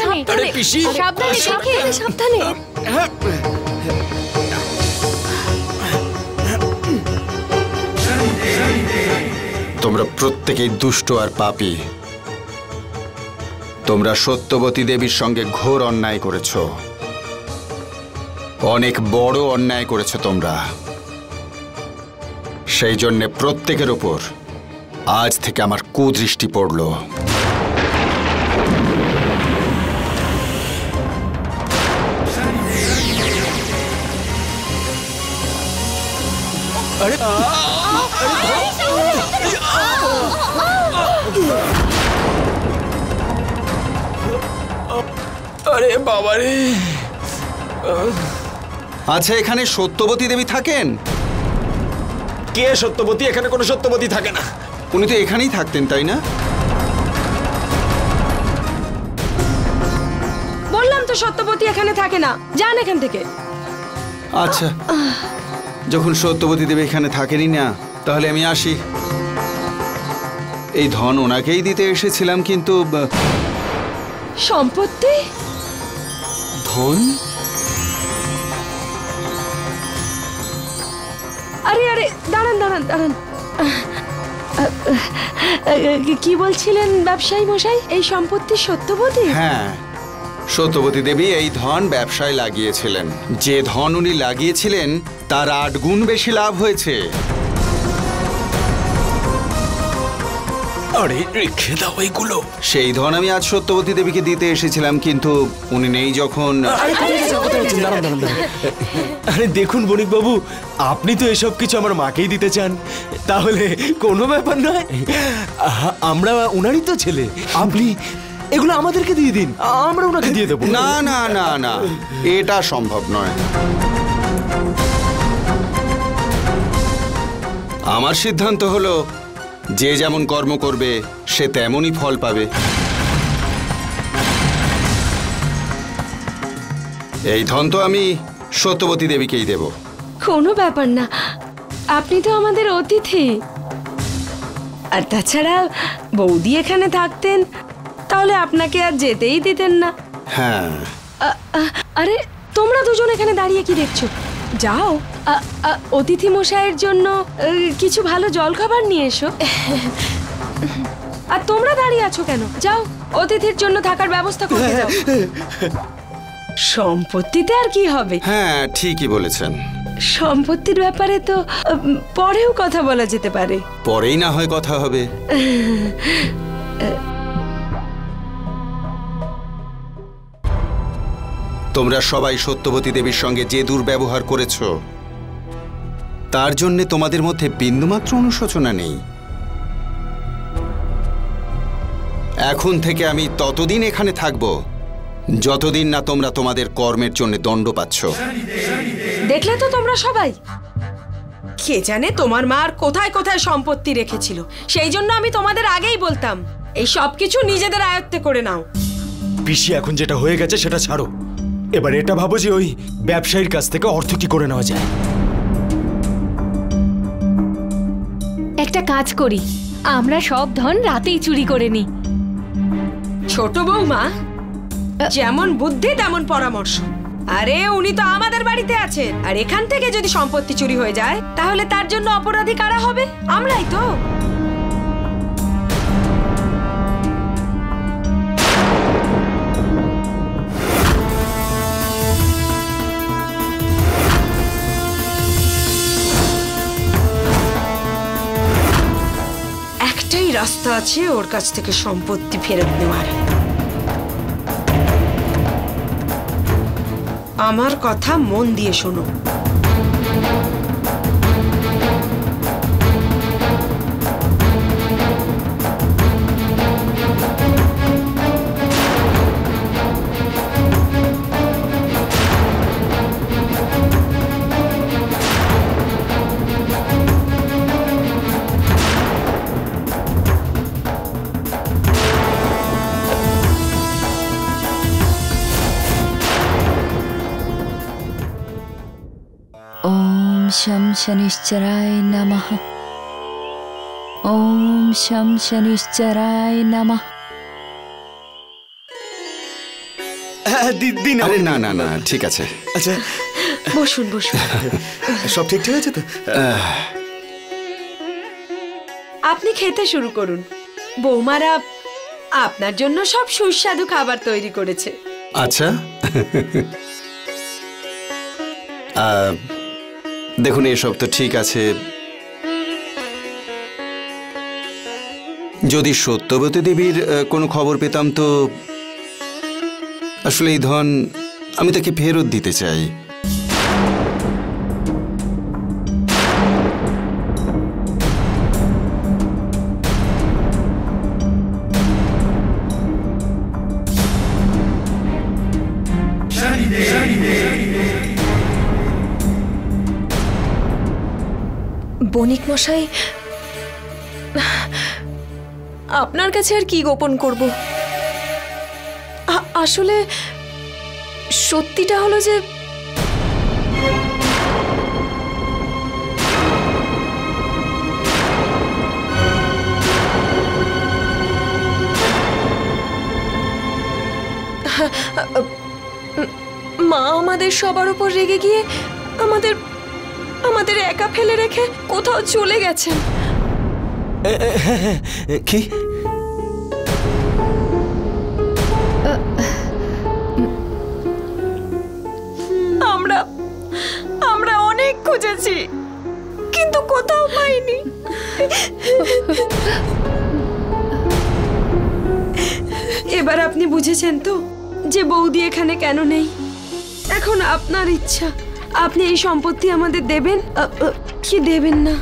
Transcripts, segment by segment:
সাবধানে পিসি, সাবধানে সাবধানে। তোমরা প্রত্যেকেই দুষ্ট আর পাপী। তোমরা সত্যবতী দেবীর সঙ্গে ঘোর অন্যায় করেছ, অনেক বড় অন্যায় করেছ তোমরা। সেই জন্যে প্রত্যেকের উপর আজ থেকে আমার কুদৃষ্টি পড়ল। আরে বাবা রে। আচ্ছা, এখানে সত্যবতী দেবী থাকেন? কে সত্যবতী? এখানে কোনো সত্যবতী থাকে না। উনি তো এখানেই থাকতেন, তাই না? বললাম তো সত্যবতী এখানে থাকে না, যান এখান থেকে। আচ্ছা, যখন সত্যবতী দেবী এখানে থাকেনি না, তাহলে আমি আসি। এই ধন ওনাকেই দিতে এসেছিলাম, কিন্তু সম্পত্তি? ধন? আরে আরে দাঁড়ান দাঁড়ান দাঁড়ান, কি বলছিলেন ব্যবসায়ী মশাই? এই সম্পত্তি সত্যবতী? হ্যাঁ, সত্যবতী দেবী এই ধন ব্যবসায় লাগিয়েছিলেন। যে ধন উনি লাগিয়েছিলেন তার 8 গুণ বেশি লাভ হয়েছে। আরে রেখে দাও এইগুলো। সেই ধন আমি আজ সত্যবতী দেবীকে দিতে এসেছিলাম, কিন্তু উনি নেই যখন। আরে দেখুন বণিক বাবু, আপনি তো এসব কিছু আমার মাকেই দিতে চান, তাহলে কোনো ব্যাপার নয়। আমরা ওনারই তো ছেলে, আপনি এগুলো আমাদেরকে দিয়ে দিন, আমরা ওনাকে দিয়ে দেবো। না না না না, এটা সম্ভব নয়। আমার সিদ্ধান্ত হলো, যে যেমন কর্ম করবে সে তেমনই ফল পাবে। এই ধন তো আমি সত্যবতী দেবীকেই দেব। কোনো ব্যাপার না, আপনি তো আমাদের অতিথি। আর তাছাড়া বৌদি এখানে থাকতেন, তাহলে আপনাকে আর যেতেই দিতেন না। হ্যাঁ। আরে তোমরা দুজন এখানে দাঁড়িয়ে কি দেখছো? যাও, অতিথি মশাইয়ের জন্য কিছু ভালো জলখাবার নিয়ে এসো। আর তোমরা দাঁড়িয়ে আছো কেন? যাও, অতিথির জন্য থাকার ব্যবস্থা করতে যাও। সম্পত্তিতে আর কি হবে? হ্যাঁ, ঠিকই বলেছেন। সম্পত্তির ব্যাপারে তো পরেও কথা বলা যেতে পারে। পরেই না হয় কথা হবে। তোমরা সবাই সত্যবতী দেবীর সঙ্গে যে দুর্ব্যবহার করেছ, তার জন্য তোমাদের মধ্যে বিন্দুমাত্র অনুশোচনা নেই। এখন থেকে আমি ততদিন এখানে থাকব যতদিন না তোমরা তোমাদের কর্মের জন্য দণ্ড পাচ্ছ। দেখলে তো তোমরা সবাই, কে জানে তোমার মা আর কোথায় কোথায় সম্পত্তি রেখেছিল। সেই জন্য আমি তোমাদের আগেই বলতাম, এই সব কিছু নিজেদের আয়ত্তে করে নাও। পিসি, এখন যেটা হয়ে গেছে সেটা ছাড়ো, এবার এটা ভাবো যে ওই ব্যবসায়ীর কাছ থেকে অর্থ কি করে নেওয়া যায়। একটা কাজ করি, আমরা সব ধন রাতেই চুরি করে নিই। ছোট বৌমা, যেমন বুদ্ধি তেমন পরামর্শ। আরে উনি তো আমাদের বাড়িতে আছেন, আর এখান থেকে যদি সম্পত্তি চুরি হয়ে যায় তাহলে তার জন্য অপরাধী কারা হবে? আমরাই তো। একটাই রাস্তা আছে ওর কাছ থেকে সম্পত্তি ফেরত নেওয়ার। আমার কথা মন দিয়ে শোনো। शं शनिश्चराय नमः। ओम शं शनिश्चराय नमः। হ্যাঁ দিন আরে না না না, ঠিক আছে। আচ্ছা বসুন বসুন। সব ঠিক আছে তো? আপনি খেতে শুরু করুন। বৌমারা আপনার জন্য সব সুস্বাদু খাবার তৈরি করেছে। আচ্ছা দেখুন, এসব তো ঠিক আছে। যদি সত্যবতী দেবীর কোনো খবর পেতাম তো আসলে এই ধন আমি তাকে ফেরত দিতে চাই। বণিক মশাই, আপনার কাছে আর কি গোপন করব? আসলে সত্যিটা হলো যে মা আমাদের সবার উপর রেগে গিয়ে আমাদের একা ফেলে রেখে কোথাও চলে গেছেন। কি? আমরা অনেক খুঁজেছি কিন্তু কোথাও পাইনি। এবার আপনি বুঝেছেন তো যে বৌদি এখানে কেন নেই। এখন আপনার ইচ্ছা, আপনি এই সম্পত্তি আমাদের দেবেন কি দেবেন না।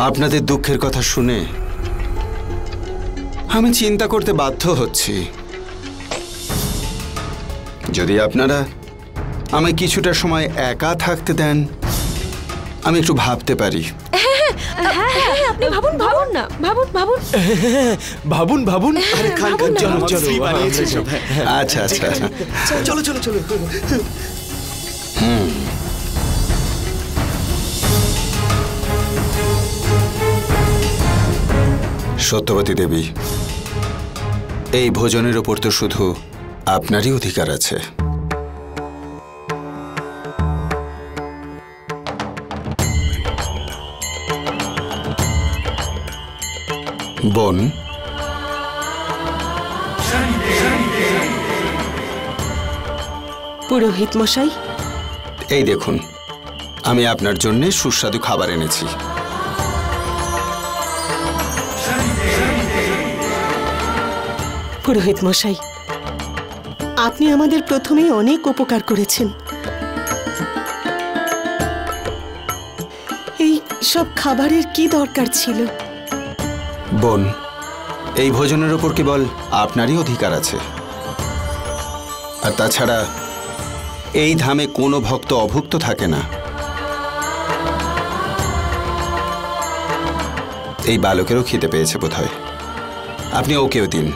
আপনাদের দুঃখের কথা শুনে আমি চিন্তা করতে বাধ্য হচ্ছি। যদি আপনারা আমায় কিছুটা সময় একা থাকতে দেন, আমি একটু ভাবতে পারি। আপনি ভাবুন ভাবুন না, ভাবুন ভাবুন ভাবুন। আরে খান চলো আচ্ছা আচ্ছা চলো। সত্যবতী দেবী, এই ভোজনের ওপর তো শুধু আপনারই অধিকার আছে। বোন, পুরোহিত মশাই, এই দেখুন, আমি আপনার জন্য সুস্বাদু খাবার এনেছি। পুরোহিত মশাই, আপনি আমাদের প্রথমেই অনেক উপকার করেছেন। এই সব খাবারের কি দরকার ছিল? বোন, এই ভোজনের ওপর কেবল আপনারই অধিকার আছে। আর তাছাড়া এই ধামে কোনো ভক্ত অভুক্ত থাকে না। এই বালকেরও খিদে পেয়েছে বোধহয়, আপনি ওকেও দিন।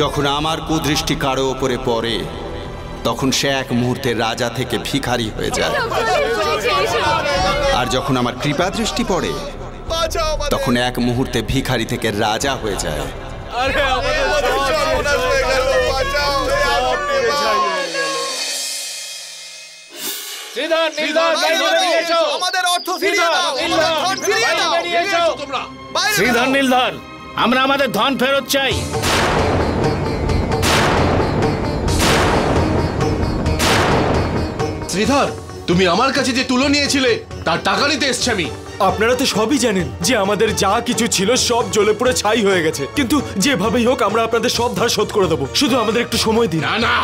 যখন আমার কুদৃষ্টি কারো ওপরে পড়ে তখন সে এক মুহূর্তে রাজা থেকে ভিখারি হয়ে যায়, আর যখন আমার কৃপা দৃষ্টি পড়ে তখন এক মুহূর্তে ভিখারি থেকে রাজা হয়ে যায়। শ্রীধর, নীলধর, আমরা আমাদের ধন ফেরত চাই। শ্রীধর, তুমি আমার কাছে যে তুলো নিয়েছিলে তার টাকা নিতে এসছি আমি। আপনারা তো সবই জানেন যে আমাদের যা কিছু ছিল সব জ্বলে পুড়ে ছাই হয়ে গেছে, কিন্তু যেভাবেই হোক আমরা আপনাদের সব ধার শোধ করে দেবো, শুধু আমাদের একটু সময় দিন। না না,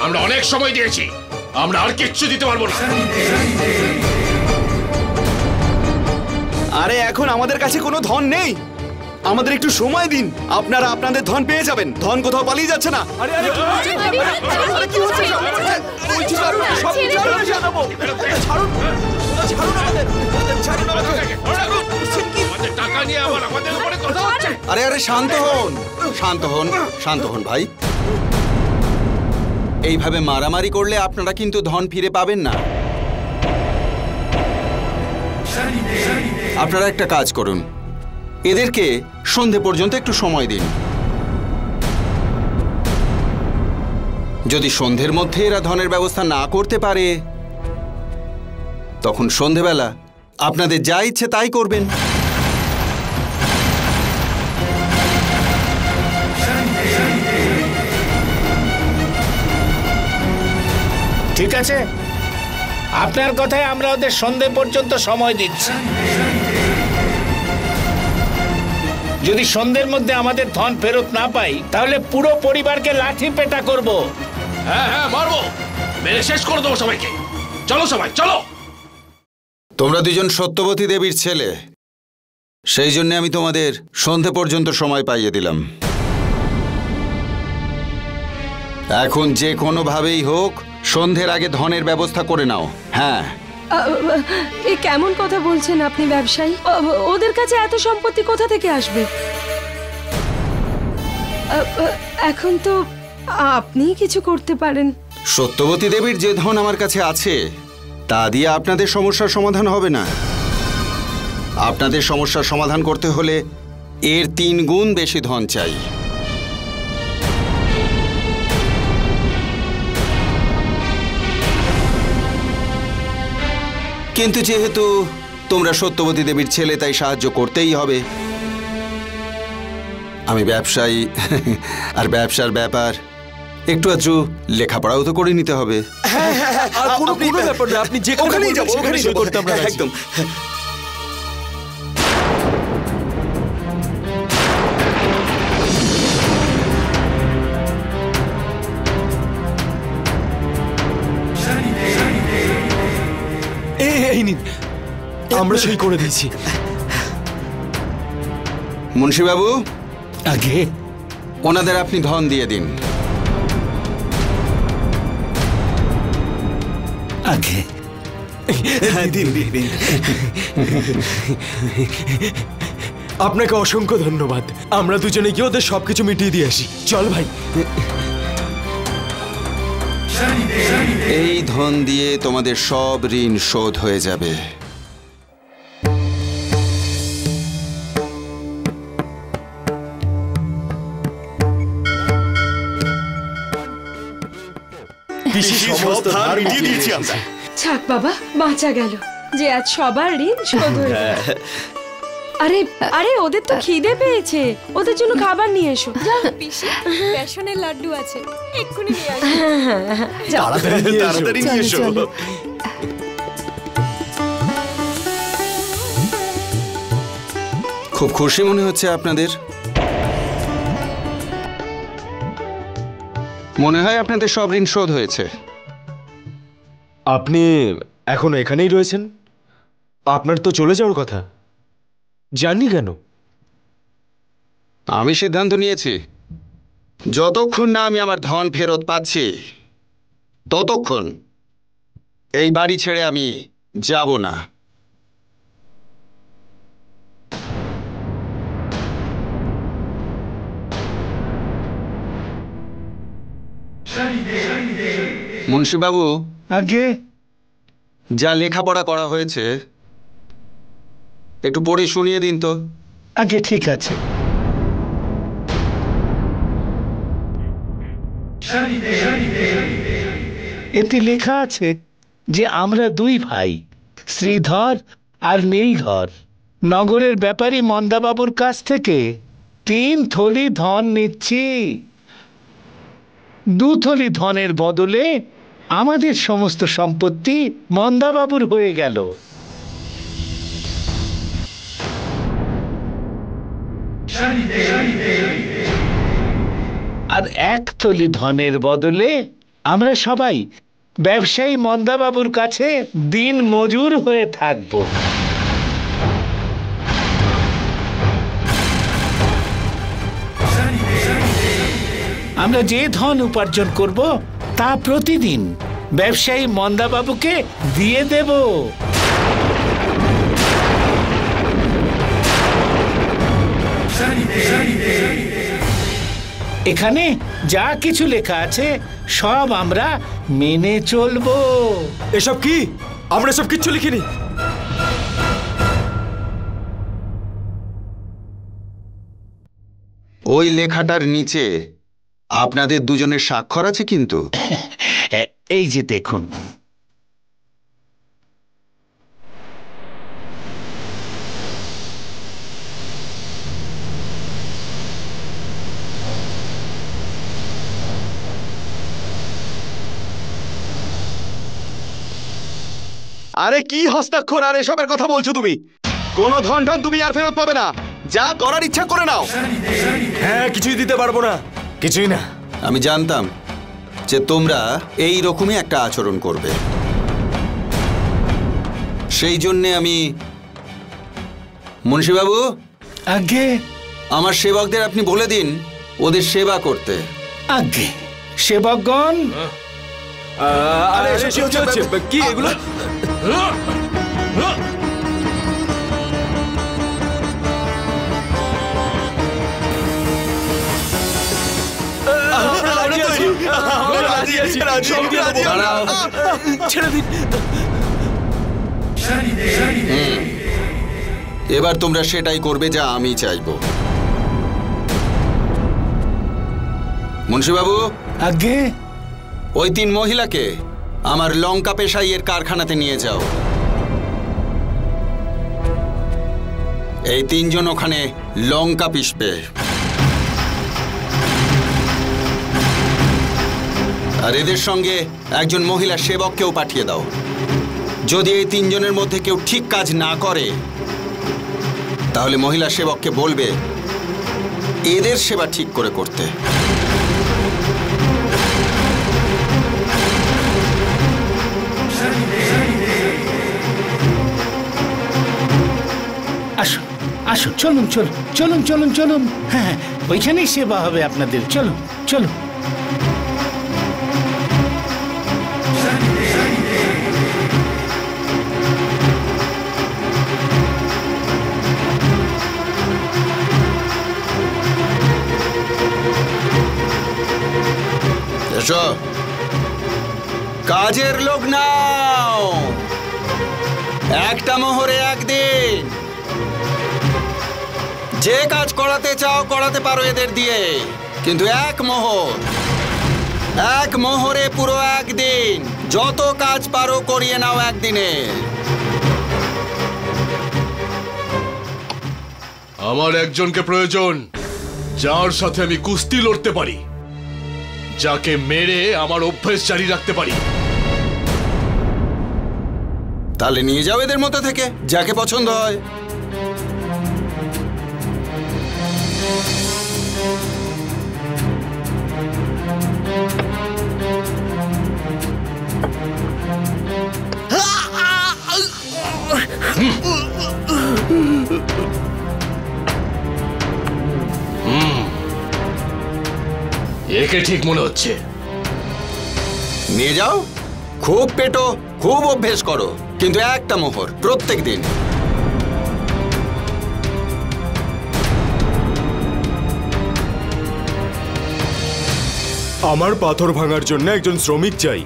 আমরা অনেক সময় দিয়েছি, আমরা আর কিচ্ছু দিতে পারবো না। আরে এখন আমাদের কাছে কোনো ধন নেই, আমাদের একটু সময় দিন, আপনারা আপনাদের ধন পেয়ে যাবেন। ধন কোথাও পালিয়ে যাচ্ছে না। আরে আরে শান্ত হন, শান্ত হন, শান্ত হন ভাই। এইভাবে মারামারি করলে আপনারা কিন্তু ধন ফিরে পাবেন না। আপনারা একটা কাজ করুন, এদেরকে সন্ধে পর্যন্ত একটু সময় দিন। যদি সন্ধ্যের মধ্যে এরা ধনের ব্যবস্থা না করতে পারে তখন সন্ধেবেলা আপনাদের যা ইচ্ছে তাই করবেন। ঠিক আছে, আপনার কথায় আমরা ওদের সন্ধে পর্যন্ত সময় দিচ্ছি। যদি সন্ধ্যের মধ্যে আমাদের ধন ফেরত না পাই তাহলে পুরো পরিবারকে লাঠি পেটা করব। হ্যাঁ হ্যাঁ, মারবো, মেরে শেষ করে দেবো সবাইকে। চলো সবাই চলো। তোমরা দুজন সত্যবতী দেবীর ছেলে, সেই জন্য আমি তোমাদের সন্ধে পর্যন্ত সময় পাইয়ে দিলাম। এখন যে কোনোভাবেই হোক সন্ধ্যের আগে ধনের ব্যবস্থা করে নাও। হ্যাঁ, এ কেমন কথা বলছেন আপনি ব্যবসায়ী? ওদের কাছে এত সম্পত্তি কোথা থেকে আসবে? এখন তো আপনি কিছু করতে পারেন। সত্যবতী দেবীর যে ধন আমার কাছে আছে তা দিয়ে আপনাদের সমস্যার সমাধান হবে না। আপনাদের সমস্যার সমাধান করতে হলে এর 3 গুণ বেশি ধন চাই। কিন্তু যেহেতু তোমরা সত্যবতী দেবীর ছেলে তাই সাহায্য করতেই হবে। আমি ব্যবসায়ী, আর ব্যবসার ব্যাপার একটু আধটু লেখাপড়াও তো করে নিতে হবে। কোনো ব্যাপার না, আপনি যেখানেই যাবো ওখানেই সই করতে আমরা রাজি। একদম। এই নিন, আমরা সই করে দিয়েছি। মুন্সিবাবু, আগে ওনাদের আপনি ধন দিয়ে দিন। আগে দিন দিন দিন। আপনাকে অসংখ্য ধন্যবাদ। আমরা দুজনে গিয়ে ওদের সবকিছু মিটিয়ে দিয়ে আসি। চল ভাই। এই ধন দিয়ে তোমাদের সব ঋণ শোধ হয়ে যাবে। সমস্ত ধার মিটিয়ে দিয়েছি আমরা। ছাক বাবা, বাঁচা গেল যে আজ সবার ঋণ শোধ হয়ে গেল। আরে আরে, ওদের তো খিদে পেয়েছে, ওদের জন্য খাবার নিয়ে এসো। পিসি, বেসনের লাড্ডু আছে, এক্ষুনি নিয়ে আসি। তাড়াতাড়ি নিয়ে এসো। খুব খুশি মনে হচ্ছে আপনাদের। মনে হয় আপনাদের সব ঋণ শোধ হয়েছে। আপনি এখন এখানেই রয়েছেন? আপনার তো চলে যাওয়ার কথা। জানি কেন? আমি সিদ্ধান্ত নিয়েছি, যতক্ষণ না আমি আমার ধন ফেরত পাচ্ছি ততক্ষণ এই বাড়ি ছেড়ে আমি যাব না। মুন্সিবাবু, আগে যা লেখাপড়া করা হয়েছে একটু পড়ে শুনিয়ে দিন তো। আগে ঠিক আছে। এতে লেখা আছে যে আমরা দুই ভাই, শ্রীধর আর নীলধর, নগরের ব্যাপারী মন্দাবাবুর কাছ থেকে 3 থলি ধন নিচ্ছি। 2 থলি ধনের বদলে আমাদের সমস্ত সম্পত্তি মন্দাবাবুর হয়ে গেল। আর 1 থলি ধনের বদলে আমরা সবাই ব্যবসায়ী মন্দাবাবুর কাছে দিন মজুর হয়ে থাকব। আমরা যে ধন উপার্জন করব তা প্রতিদিন ব্যবসায়ী মন্দাবাবুকে দিয়ে দেব। এখানে যা কিছু লেখা আছে সব আমরা মেনে চলবো। এসব কি? আমরা সব কিচ্ছু লিখিনি। ওই লেখাটার নিচে আপনাদের দুজনের স্বাক্ষর আছে কিন্তু। এই যে দেখুন। আরে কি হস্তাক্ষর আর এসবের কথা বলছো তুমি? কোনো ধন টন তুমি আর ফেরত পাবে না। যা করার ইচ্ছা করে নাও। হ্যাঁ, কিছুই দিতে পারবো না, কিছুই না। আমি জানতাম যে তোমরা এই রকমই একটা আচরণ করবে, সেই জন্যে আমি। মুন্সিবাবু, আগে আমার সেবকদের আপনি বলে দিন ওদের সেবা করতে। আগে সেবকগণ, আরে এসব কি হচ্ছে? কি এগুলো? এবার তোমরা সেটাই করবে যা আমি চাইবো। মুন্সিবাবু, আগে ওই 3 মহিলাকে আমার লঙ্কা পেশাইয়ের কারখানাতে নিয়ে যাও। এই 3 জন ওখানে লঙ্কা পিষবে। আর এদের সঙ্গে একজন মহিলা সেবককেও পাঠিয়ে দাও। যদি এই 3 জনের মধ্যে কেউ ঠিক কাজ না করে তাহলে মহিলা সেবককে বলবে এদের সেবা ঠিক করে করতে। আসুন আসুন, চলুন চলুন চলুন চলুন চলুন। হ্যাঁ, ওইখানেই সেবা হবে আপনাদের। চলুন চলুন। এসো, কাজের লোক নাও। একটা মোহরে 1 দিন। যে কাজ করাতে চাও করাতে পারো এদের দিয়ে, কিন্তু 1 মোহর। 1 মোহরে পুরো 1 দিন। যত কাজ পারো করিয়ে নাও 1 দিনে। আমার একজনকে প্রয়োজন যার সাথে আমি কুস্তি লড়তে পারি, যাকে মেরে আমার অভ্যেস জারি রাখতে পারি। তাহলে নিয়ে যাও এদের মধ্যে থেকে যাকে পছন্দ হয়। একে ঠিক মনে হচ্ছে। নিয়ে যাও, খুব পেটো, খুব অভ্যেস করো, কিন্তু 1টা মোহর প্রত্যেক দিন। আমার পাথর ভাঙার জন্য একজন শ্রমিক চাই।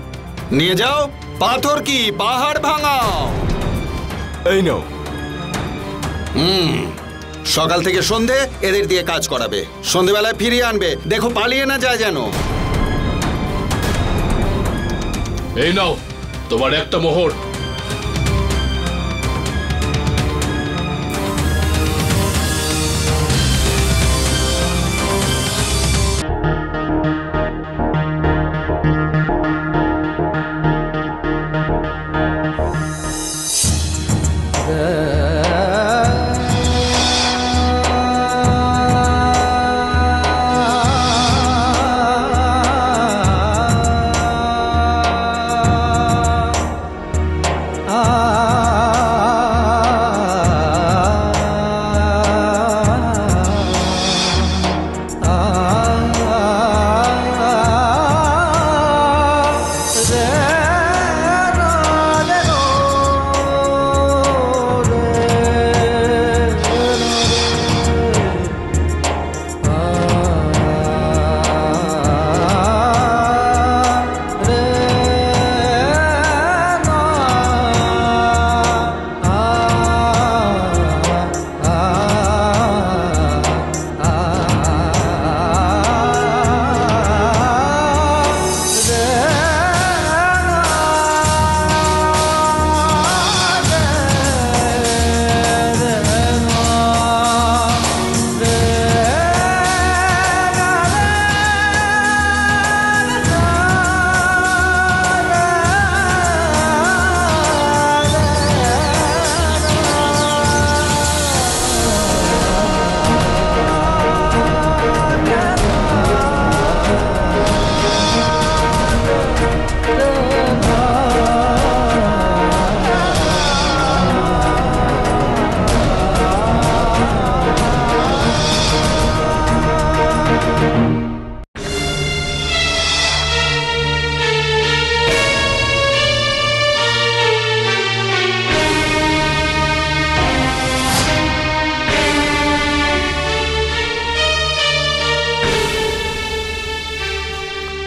নিয়ে যাও, পাথর কি পাহাড় ভাঙাও। এই নাও। সকাল থেকে সন্ধে এদের দিয়ে কাজ করাবে, সন্ধেবেলায় ফিরিয়ে আনবে, দেখো পালিয়ে না যায় যেন। এই নাও তোমার একটা মোহর।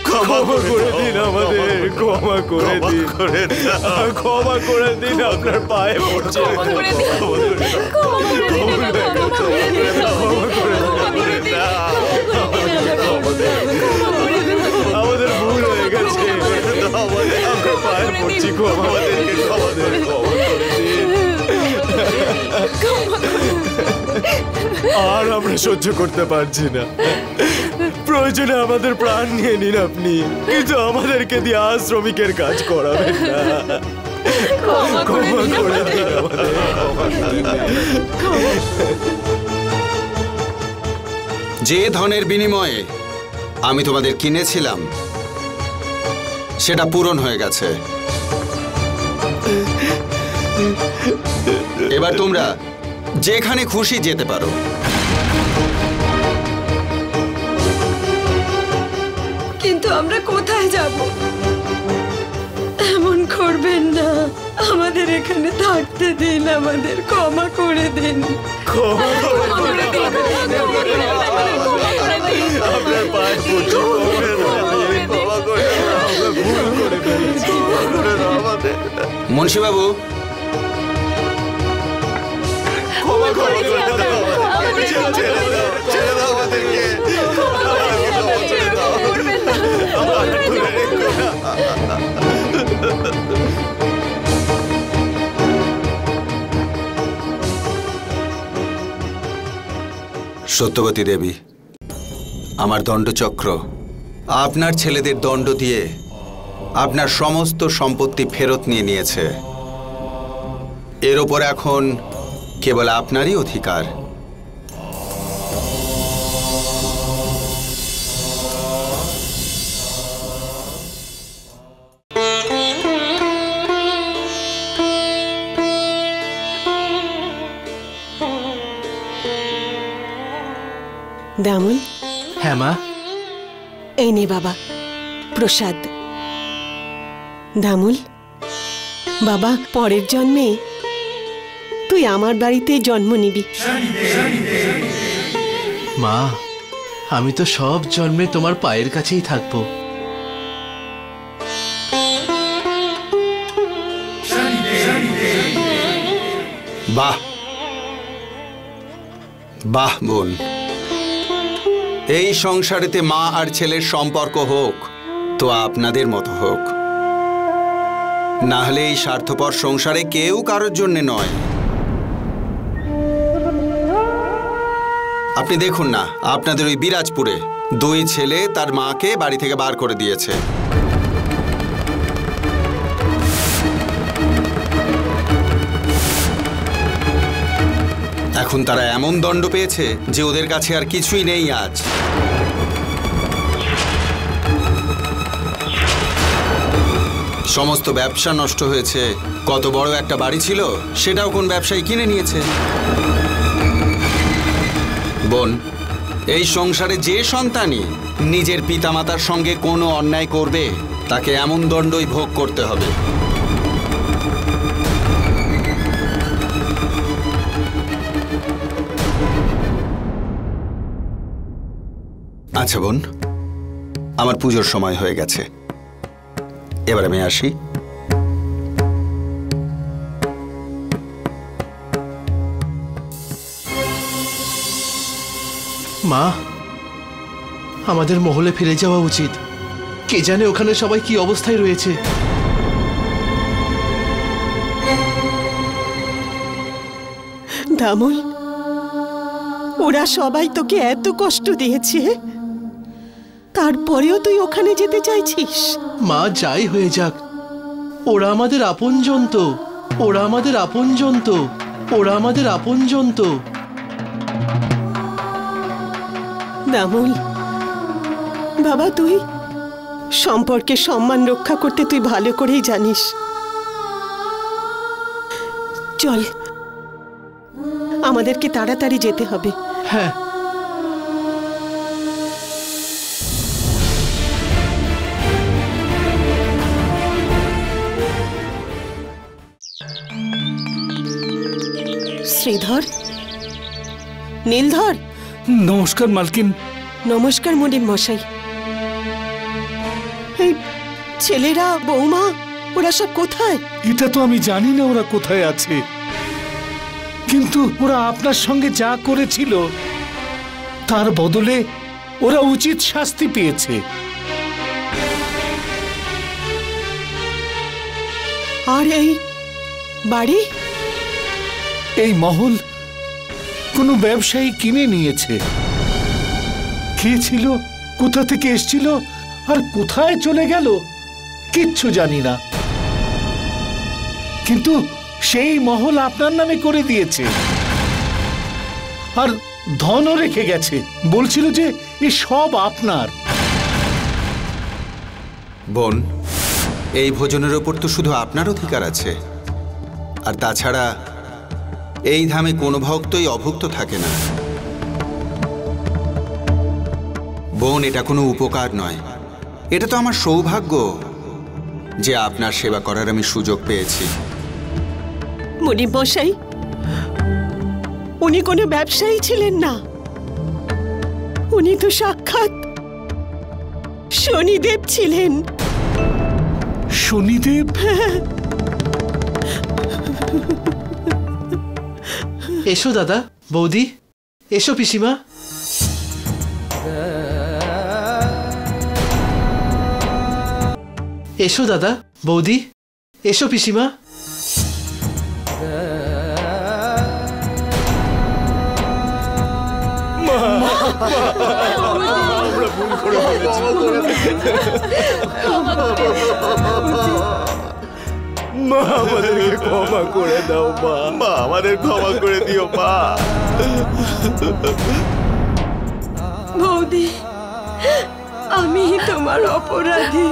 ক্ষমা করে দিন আমাদের, ক্ষমা করে দিন, ক্ষমা করে দিন, আপনার পায়ে পড়ছে। আমাদের ভুল হয়ে গেছে, আপনার পায়ে পড়ছি, ক্ষমা করে দিন। আর আমরা সহ্য করতে পারছি না, প্রয়োজনে আমাদের প্রাণ নিয়ে নিন আপনি, কিন্তু আমাদেরকে দিয়ে আজ শ্রমিকের কাজ করাবেন না। ক্ষমা করে দিন আমাদের। যে ধনের বিনিময়ে আমি তোমাদের কিনেছিলাম সেটা পূরণ হয়ে গেছে। এবার তোমরা যেখানে খুশি যেতে পারো। কিন্তু আমরা কোথায় যাব? এমন করবেন না, আমাদের এখানে থাকতে দিন, আমাদের ক্ষমা করে দিন। ক্ষমা করে দিন, আপনার পায়ে পড়ছি, ভুল করে ফেলেছি। মুন্সিবাবু, ক্ষমা করে দিন, ছেড়ে দাও আমাদেরকে। সত্যবতী দেবী, আমার দণ্ডচক্র আপনার ছেলেদের দণ্ড দিয়ে আপনার সমস্ত সম্পত্তি ফেরত নিয়ে নিয়েছে। এর ওপর এখন কেবল আপনারই অধিকার। দামুন। হ্যাঁ মা। এই নে বাবা প্রসাদ। দামুল, বাবা পরের জন্মে তুই আমার বাড়িতে জন্ম নিবি। মা, আমি তো সব জন্মে তোমার পায়ের কাছেই থাকবো। বাহ বাহ বোন, এই সংসারেতে মা আর ছেলের সম্পর্ক হোক তো আপনাদের মতো হোক, না হলে এই স্বার্থপর সংসারে কেউ কারোর জন্য নয়। আপনি দেখুন না, আপনাদের ওই বিরাজপুরে 2 ছেলে তার মাকে বাড়ি থেকে বার করে দিয়েছে। এখন তারা এমন দণ্ড পেয়েছে যে ওদের কাছে আর কিছুই নেই আজ। সমস্ত ব্যবসা নষ্ট হয়েছে। কত বড় একটা বাড়ি ছিল সেটাও কোন ব্যবসায়ী কিনে নিয়েছে। বোন, এই সংসারে যে সন্তানই নিজের পিতামাতার সঙ্গে কোনো অন্যায় করবে তাকে এমন দণ্ডই ভোগ করতে হবে। আচ্ছা বোন, আমার পুজোর সময় হয়ে গেছে, এবার আমি আসি। মা, আমাদের মহলে ফিরে যাওয়া উচিত। কে জানে ওখানে সবাই কি অবস্থায় রয়েছে। দামুল, ওরা সবাই তোকে এত কষ্ট দিয়েছে, তারপরেও তুই ওখানে যেতে চাইছিস? মা, যাই হয়ে যাক, ওরা আমাদের আপনজন তো, ওরা আমাদের আপনজন তো, ওরা আমাদের আপনজন তো। দামুল বাবা, তুই সম্পর্কের সম্মান রক্ষা করতে তুই ভালো করেই জানিস। চল, আমাদেরকে তাড়াতাড়ি যেতে হবে। হ্যাঁ। শ্রীধর, নীলধর। নমস্কার মালকিন। নমস্কার মনিম মশাই। এই ছেলেরা, বৌমা, ওরা সব কোথায়? এটা তো আমি জানি না ওরা কোথায় আছে, কিন্তু ওরা আপনার সঙ্গে যা করেছিল তার বদলে ওরা উচিত শাস্তি পেয়েছে। আর এই বাড়ি, এই মহল কোনো ব্যবসায়ী কিনে নিয়েছে। কে ছিল, কোথা থেকে এসেছিল আর কোথায় চলে গেল কিচ্ছু জানি না, কিন্তু সেই মহল আপনার নামে করে দিয়েছে আর ধনও রেখে গেছে। বলছিল যে এ সব আপনার। বোন, এই ভোজনের ওপর তো শুধু আপনার অধিকার আছে, আর তাছাড়া এই ধামে কোনো ভক্তই অভুক্ত থাকে না। বোন, এটা কোনো উপকার নয়, এটা তো আমার সৌভাগ্য যে আপনার সেবা করার আমি সুযোগ পেয়েছি। মনিম মশাই, উনি কোনো ব্যবসায়ী ছিলেন না, উনি তো সাক্ষাৎ শনিদেব ছিলেন। শনিদেব? এসো দাদা, বৌদি, এসো পিসিমা। এসো দাদা, বৌদি, এসো পিসিমা। আমরা ভুল করে ফেলেছি। মা, আমাদেরকে ক্ষমা করে দাও মা। মা, আমাদের ক্ষমা করে দিও মা। বৌদি, আমি তোমার অপরাধী,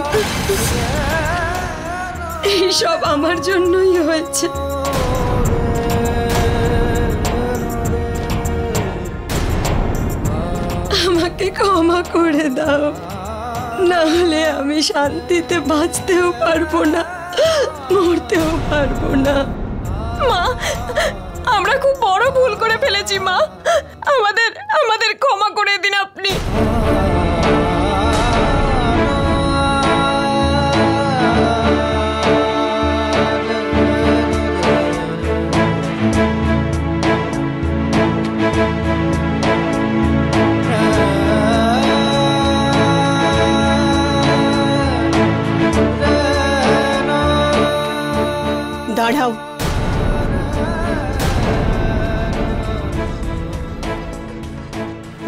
এইসব আমার জন্যই হয়েছে। আমাকে ক্ষমা করে দাও, না হলে আমি শান্তিতে বাঁচতেও পারবো না, মরতেও পারবো না। মা, আমরা খুব বড় ভুল করে ফেলেছি মা, আমাদের ক্ষমা করে দিন আপনি।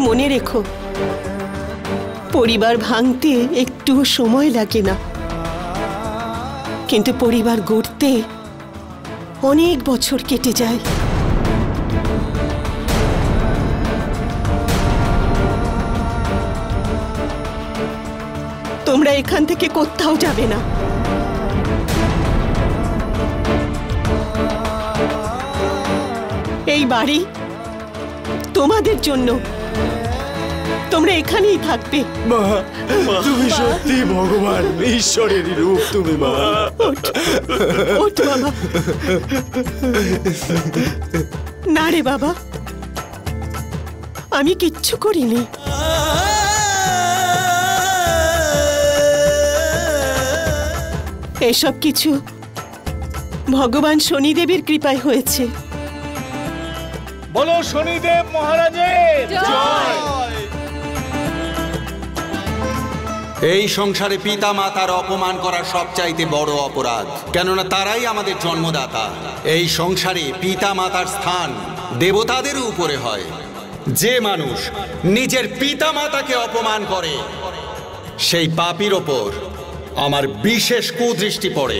মনে রেখো, পরিবার ভাঙতে একটু সময় লাগে না, কিন্তু পরিবার গড়তে অনেক বছর কেটে যায়। তোমরা এখান থেকে কোথাও যাবে না। এই বাড়ি তোমাদের জন্য, তোমরা এখানেই থাকবে। মা, তুমি সত্যি ভগবান, ঈশ্বরেরই রূপ তুমি মা। ওঠ বাবা। না রে বাবা, আমি কিচ্ছু করিনি। এসব কিছু ভগবান শনিদেবের কৃপায় হয়েছে। বলো শনিদেব মহারাজের জয়। এই সংসারে পিতা মাতার অপমান করা সবচাইতে বড় অপরাধ, কেননা তারাই আমাদের জন্মদাতা। এই সংসারে পিতা মাতার স্থান দেবতাদের উপরে হয়। যে মানুষ নিজের পিতা মাতাকে অপমান করে, সেই পাপীর ওপর আমার বিশেষ কুদৃষ্টি পড়ে।